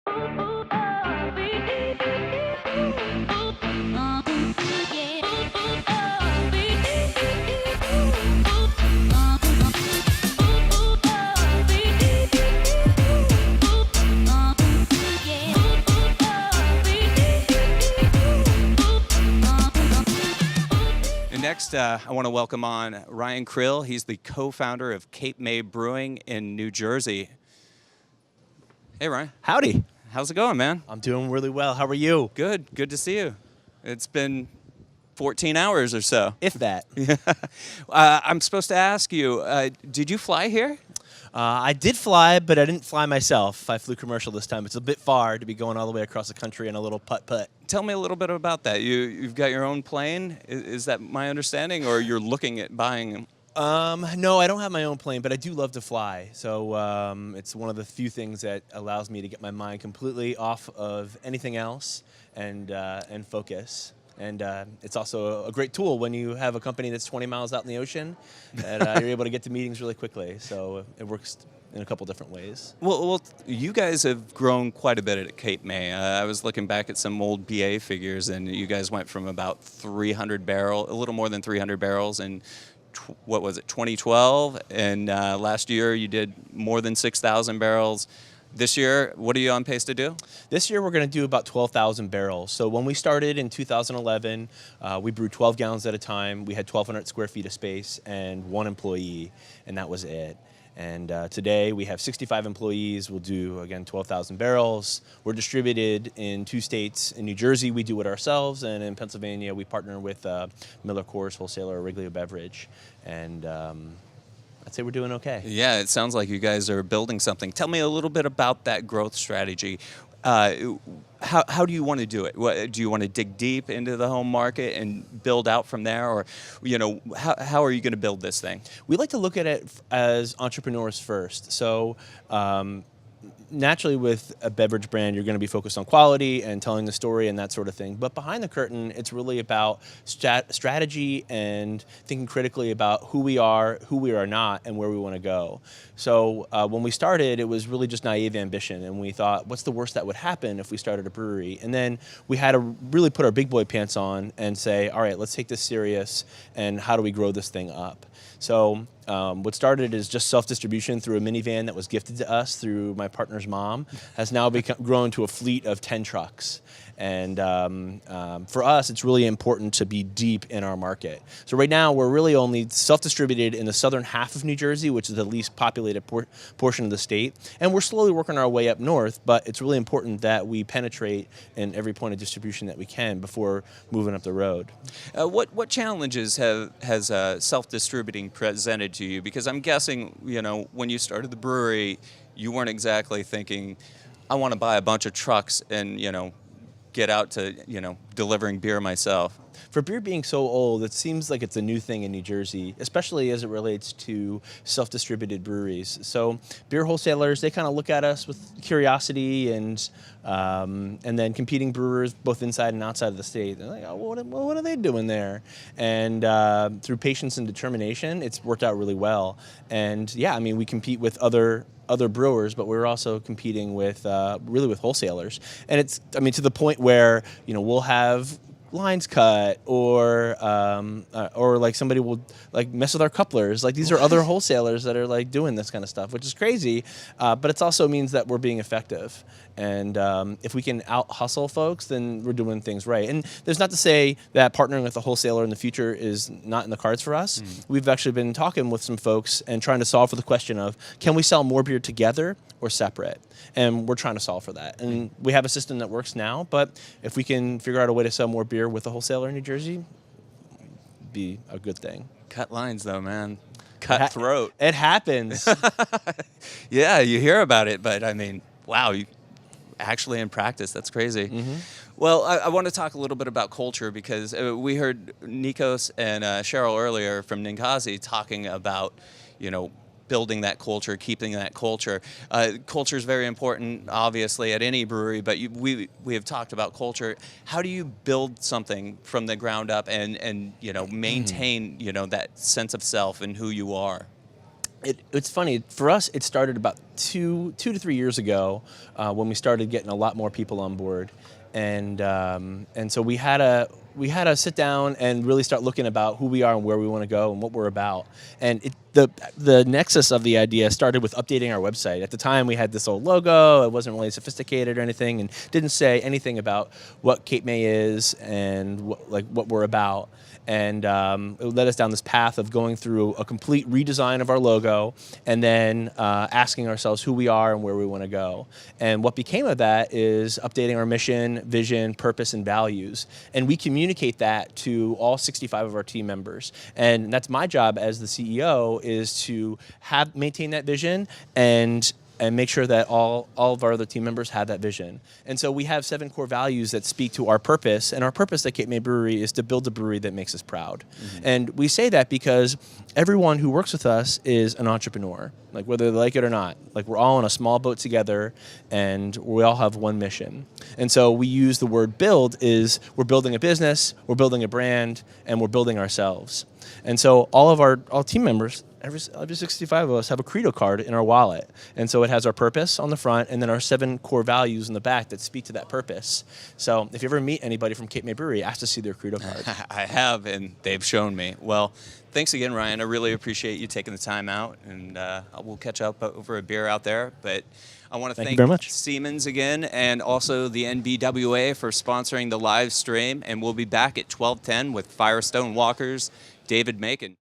And next, I want to welcome on Ryan Krill. He's the co-founder of Cape May Brewing in New Jersey. Hey, Ryan. Howdy. How's it going, man? I'm doing really well. How are you? Good. Good to see you. It's been 14 hours or so. If that. I'm supposed to ask you, did you fly here? I did fly, but I didn't fly myself. I flew commercial this time. It's a bit far to be going all the way across the country in a little putt-putt. Tell me a little bit about that. You've got your own plane? Is that my understanding, or you're looking at buying them? No, I don't have my own plane, but I do love to fly. So it's one of the few things that allows me to get my mind completely off of anything else and focus. And it's also a great tool when you have a company that's 20 miles out in the ocean, that you're able to get to meetings really quickly. So it works in a couple different ways. Well, you guys have grown quite a bit at Cape May. I was looking back at some old BA figures, and you guys went from about 300 barrels, a little more than 300 barrels, in what was it, 2012? And last year you did more than 6,000 barrels. This year, what are you on pace to do? This year, we're going to do about 12,000 barrels. So when we started in 2011, we brewed 12 gallons at a time. We had 1,200 square feet of space and 1 employee, and that was it. And today, we have 65 employees. We'll do, again, 12,000 barrels. We're distributed in 2 states. In New Jersey, we do it ourselves, and in Pennsylvania, we partner with Miller Coors wholesaler Wrigley Beverage. And I'd say we're doing okay. Yeah, it sounds like you guys are building something. Tell me a little bit about that growth strategy. How do you want to do it? Do you want to dig deep into the home market and build out from there, or how are you going to build this thing? We like to look at it as entrepreneurs first. So naturally, with a beverage brand, you're going to be focused on quality and telling the story and that sort of thing. But behind the curtain, it's really about strategy and thinking critically about who we are not, and where we want to go. So when we started, it was really just naive ambition, and we thought, what's the worst that would happen if we started a brewery? And then we had to really put our big boy pants on and say, all right, let's take this serious, and how do we grow this thing up? So what started as just self-distribution through a minivan that was gifted to us through my partner's mom has now grown to a fleet of 10 trucks. And for us, it's really important to be deep in our market. So right now, we're really only self-distributed in the southern half of New Jersey, which is the least populated portion of the state. And we're slowly working our way up north, but it's really important that we penetrate in every point of distribution that we can before moving up the road. What challenges has self-distributing presented to you? Because I'm guessing, when you started the brewery, you weren't exactly thinking, I want to buy a bunch of trucks and, get out to, delivering beer myself. For beer being so old, it seems like it's a new thing in New Jersey, especially as it relates to self-distributed breweries. So beer wholesalers, they kind of look at us with curiosity, and then competing brewers, both inside and outside of the state, they're like, oh, what are they doing there? And through patience and determination, it's worked out really well. And yeah, I mean, we compete with other brewers, but we're also competing with really with wholesalers. And it's, to the point where, we'll have lines cut, or like somebody will like mess with our couplers. Like, these are other wholesalers that are like doing this kind of stuff, which is crazy. But it also means that we're being effective. And if we can out hustle folks, then we're doing things right. And there's not to say that partnering with a wholesaler in the future is not in the cards for us. We've actually been talking with some folks and trying to solve for the question of, can we sell more beer together or separate? And we're trying to solve for that. And we have a system that works now, but if we can figure out a way to sell more beer with a wholesaler in New Jersey, it'd be a good thing. Cut lines, though, man. Cutthroat. It happens. Yeah, you hear about it, but wow, you actually in practice, that's crazy. Well, I want to talk a little bit about culture, because we heard Nikos and Cheryl earlier from Ninkasi talking about, building that culture, keeping that culture. Culture is very important, obviously, at any brewery, but we have talked about culture. How do you build something from the ground up and maintain, that sense of self and who you are? It's funny for us. It started about two to 3 years ago when we started getting a lot more people on board, and so we had to sit down and really start looking about who we are and where we want to go and what we're about. And the nexus of the idea started with updating our website. At the time, we had this old logo. It wasn't really sophisticated or anything, and didn't say anything about what Cape May is and what we're about. And it led us down this path of going through a complete redesign of our logo, and then asking ourselves who we are and where we want to go. And what became of that is updating our mission, vision, purpose, and values. And we communicate that to all 65 of our team members. And that's my job as the CEO, is to maintain that vision and make sure that all of our other team members have that vision. And so we have 7 core values that speak to our purpose, and our purpose at Cape May Brewery is to build a brewery that makes us proud. Mm-hmm. And we say that because everyone who works with us is an entrepreneur, like whether they like it or not. Like, we're all in a small boat together, and we all have one mission. And so we use the word build is we're building a business, we're building a brand, and we're building ourselves. And so all team members, every 65 of us, have a Credo card in our wallet. And so it has our purpose on the front, and then our 7 core values in the back that speak to that purpose. So if you ever meet anybody from Cape May Brewery, ask to see their Credo card. I have, and they've shown me. Well, thanks again, Ryan. I really appreciate you taking the time out, and we'll catch up over a beer out there. But I want to thank Siemens again, and also the NBWA for sponsoring the live stream. And we'll be back at 12:10 with Firestone Walker's David Macon.